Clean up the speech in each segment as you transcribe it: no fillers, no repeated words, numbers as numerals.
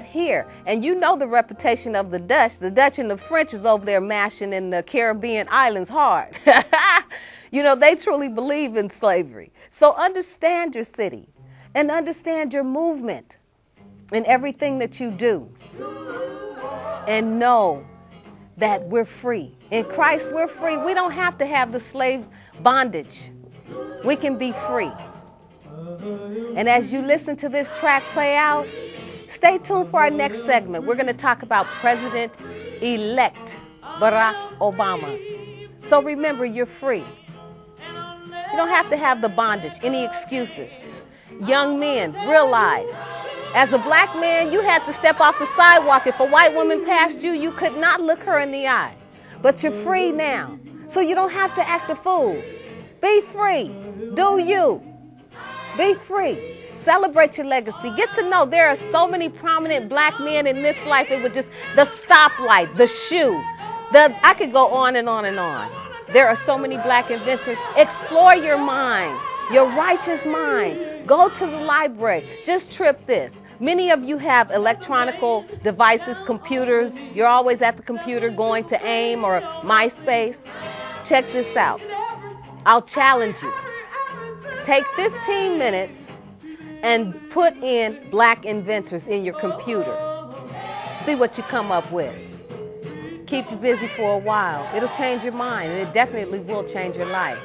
here. And you know the reputation of the Dutch. The Dutch and the French is over there mashing in the Caribbean islands hard. You know, they truly believe in slavery. So understand your city and understand your movement in everything that you do. And know that we're free. In Christ, we're free. We don't have to have the slave bondage. We can be free. And as you listen to this track play out, stay tuned for our next segment. We're going to talk about President-elect Barack Obama. So remember, you're free. You don't have to have the bondage, any excuses. Young men, realize, as a black man, you had to step off the sidewalk. If a white woman passed you, you could not look her in the eye. But you're free now, so you don't have to act a fool. Be free. Do you. Be free. Celebrate your legacy. Get to know there are so many prominent black men in this life. It was just the stoplight, the shoe. I could go on and on and on. There are so many black inventors. Explore your mind, your righteous mind. Go to the library. Just trip this. Many of you have electronical devices, computers. You're always at the computer going to AIM or MySpace. Check this out. I'll challenge you. Take 15 minutes and put in black inventors in your computer. See what you come up with. Keep you busy for a while. It'll change your mind, and it definitely will change your life.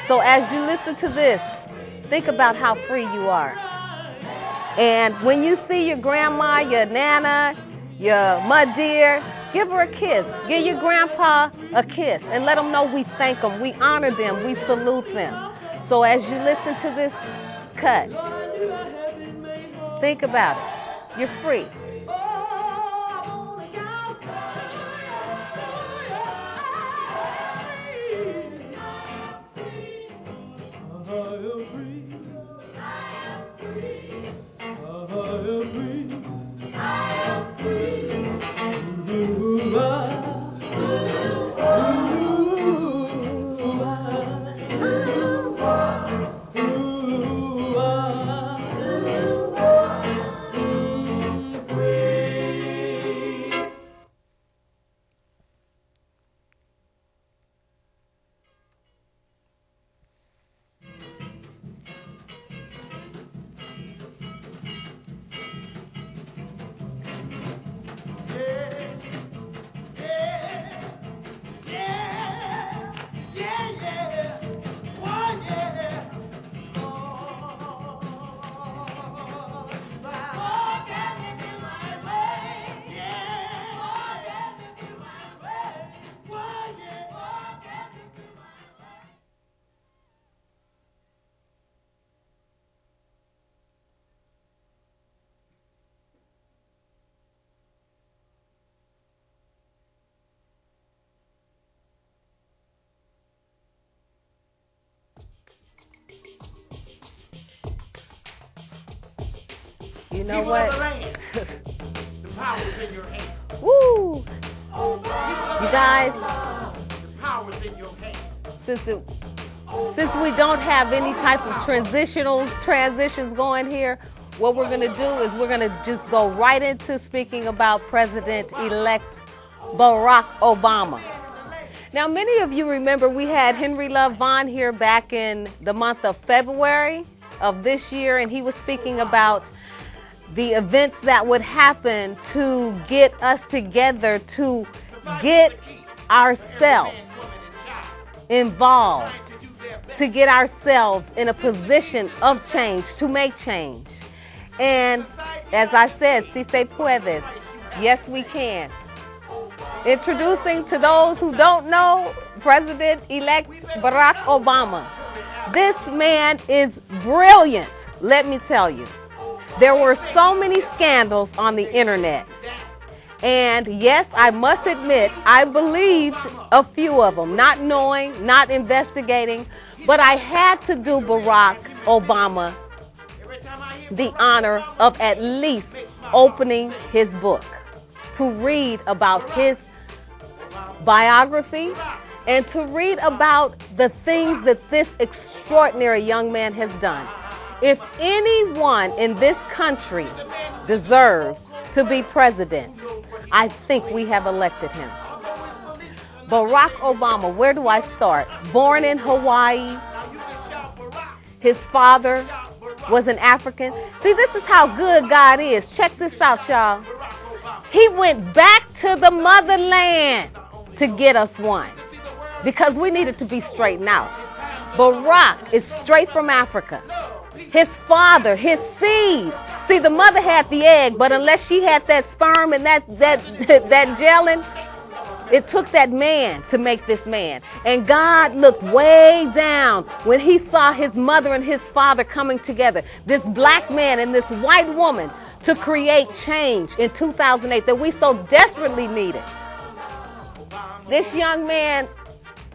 So as you listen to this, think about how free you are. And when you see your grandma, your nana, your mud dear, give her a kiss. Give your grandpa a kiss and let them know we thank them, we honor them, we salute them. So as you listen to this cut, think about it. You're free. You know what? The power's in your hand. Woo! You guys, The power's in your hand. since we don't have any type of transitions going here, what we're going to do is we're going to just go right into speaking about President-elect Barack Obama. Now, many of you remember we had Henry Love Vaughn here back in the month of February of this year, and he was speaking about the events that would happen to get us together, to get ourselves involved, to get ourselves in a position of change, to make change. And as I said, si se puede, yes we can. Introducing to those who don't know, President-elect Barack Obama. This man is brilliant, let me tell you. There were so many scandals on the internet. And yes, I must admit, I believed a few of them, not knowing, not investigating, but I had to do Barack Obama the honor of at least opening his book to read about his biography and to read about the things that this extraordinary young man has done. If anyone in this country deserves to be president, I think we have elected him. Barack Obama, where do I start? Born in Hawaii. His father was an African. See, this is how good God is. Check this out, y'all. He went back to the motherland to get us one because we needed to be straightened out. Barack is straight from Africa. His father, his seed. See, the mother had the egg, but unless she had that sperm and that gelling, it took that man to make this man. And God looked way down when he saw his mother and his father coming together, this black man and this white woman, to create change in 2008 that we so desperately needed. This young man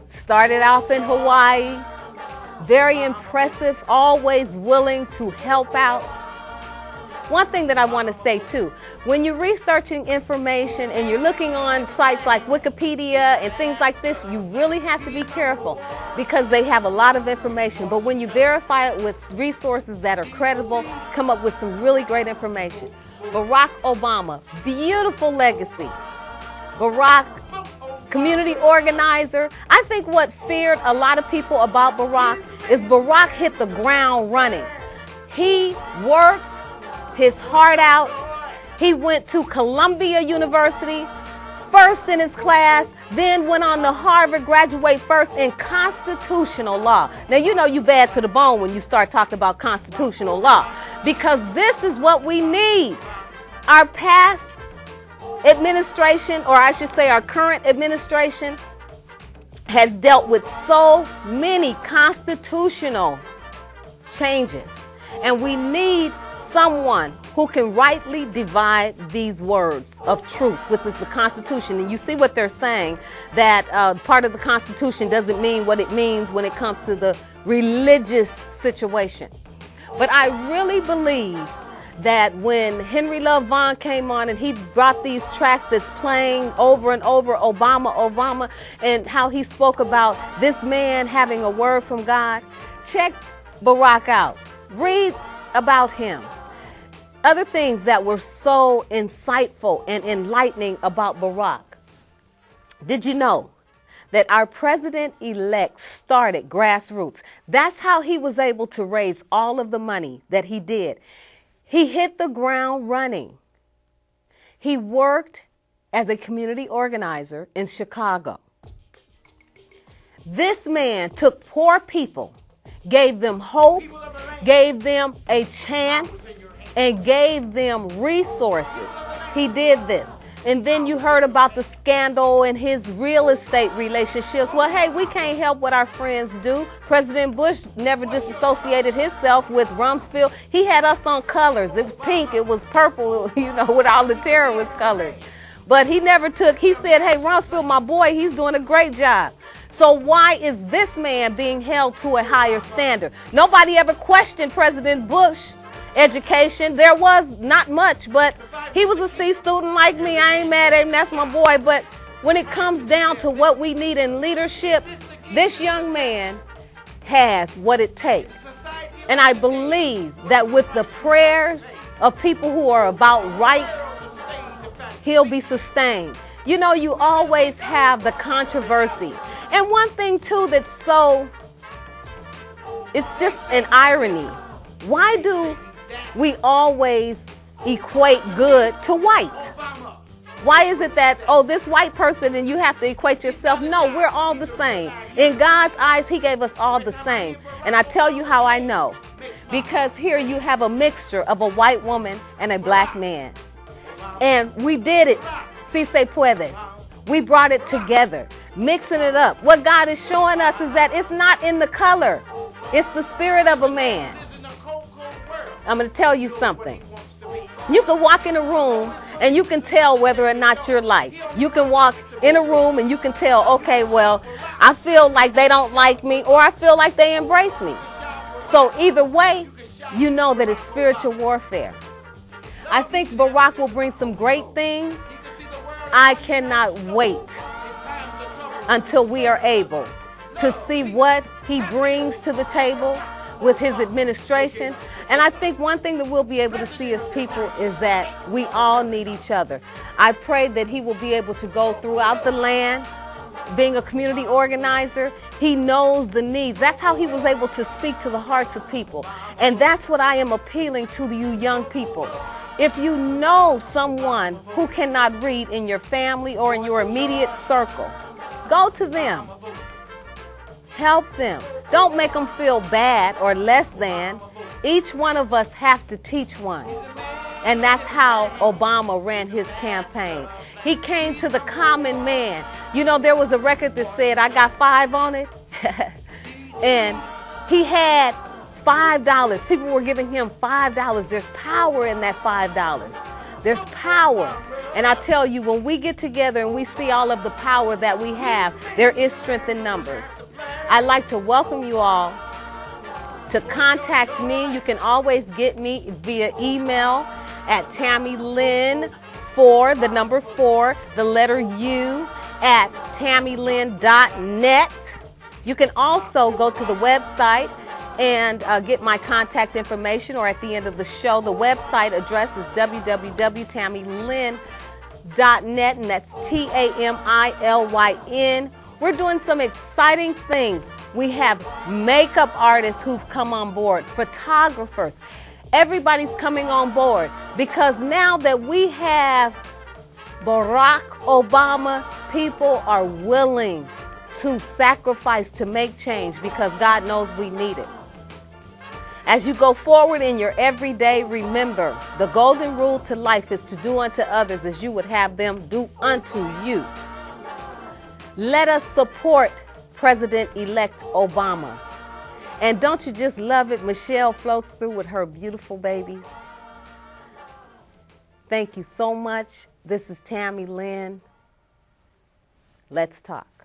started off in Hawaii, very impressive, always willing to help out. One thing that I want to say too, when you're researching information and you're looking on sites like Wikipedia and things like this, you really have to be careful because they have a lot of information. But when you verify it with resources that are credible, come up with some really great information. Barack Obama, beautiful legacy. Barack, community organizer. I think what feared a lot of people about Barack is Barack hit the ground running. He worked his heart out. He went to Columbia University, first in his class, then went on to Harvard, graduate first in constitutional law. Now, you know you bad to the bone when you start talking about constitutional law, because this is what we need. Our past administration, or I should say our current administration, has dealt with so many constitutional changes, and we need someone who can rightly divide these words of truth, which is the Constitution. And you see what they're saying, that part of the Constitution doesn't mean what it means when it comes to the religious situation. But I really believe that when Henry Love Vaughn came on and he brought these tracks that's playing over and over, Obama, Obama, and how he spoke about this man having a word from God, check Barack out. Read about him. Other things that were so insightful and enlightening about Barack. Did you know that our president-elect started grassroots? That's how he was able to raise all of the money that he did. He hit the ground running. He worked as a community organizer in Chicago. This man took poor people, gave them hope, gave them a chance, and gave them resources. He did this. And then you heard about the scandal in his real estate relationships. Well, hey, we can't help what our friends do. President Bush never disassociated himself with Rumsfeld. He had us on colors. It was pink, it was purple, you know, with all the terrorist colors. But he never took, he said, hey, Rumsfeld, my boy, he's doing a great job. So why is this man being held to a higher standard? Nobody ever questioned President Bush's education. There was not much, but he was a C student like me. I ain't mad at him. That's my boy. But when it comes down to what we need in leadership, this young man has what it takes. And I believe that with the prayers of people who are about right, he'll be sustained. You know, you always have the controversy. And one thing, too, that's so, it's just an irony. Why do we always equate good to white? Why is it that, oh, this white person and you have to equate yourself? No, we're all the same. In God's eyes, he gave us all the same. And I tell you how I know. Because here you have a mixture of a white woman and a black man. And we did it. Si se puede. We brought it together, mixing it up. What God is showing us is that it's not in the color. It's the spirit of a man. I'm going to tell you something. You can walk in a room and you can tell whether or not you're liked. You can walk in a room and you can tell, okay, well, I feel like they don't like me, or I feel like they embrace me. So either way, you know that it's spiritual warfare. I think Barack will bring some great things. I cannot wait until we are able to see what he brings to the table. with his administration. And I think one thing that we'll be able to see as people is that we all need each other. I pray that he will be able to go throughout the land, being a community organizer. He knows the needs. That's how he was able to speak to the hearts of people. And that's what I am appealing to you young people. If you know someone who cannot read in your family or in your immediate circle, go to them. Help them. Don't make them feel bad or less than. Each one of us have to teach one. And that's how Obama ran his campaign. He came to the common man. You know, there was a record that said, I got 5 on it. And he had $5. People were giving him $5. There's power in that $5. There's power. And I tell you, when we get together and we see all of the power that we have, there is strength in numbers. I'd like to welcome you all to contact me. You can always get me via email at Tamilyn 4, the number 4, the letter U, at Tamilyn.net. You can also go to the website and get my contact information, or at the end of the show, the website address is www.tamilyn.net, and that's Tamilyn. We're doing some exciting things. We have makeup artists who've come on board, photographers. Everybody's coming on board because now that we have Barack Obama, people are willing to sacrifice to make change because God knows we need it. As you go forward in your everyday, remember, the golden rule to life is to do unto others as you would have them do unto you. Let us support President-elect Obama. And don't you just love it? Michelle floats through with her beautiful babies. Thank you so much. This is Tamilyn. Let's talk.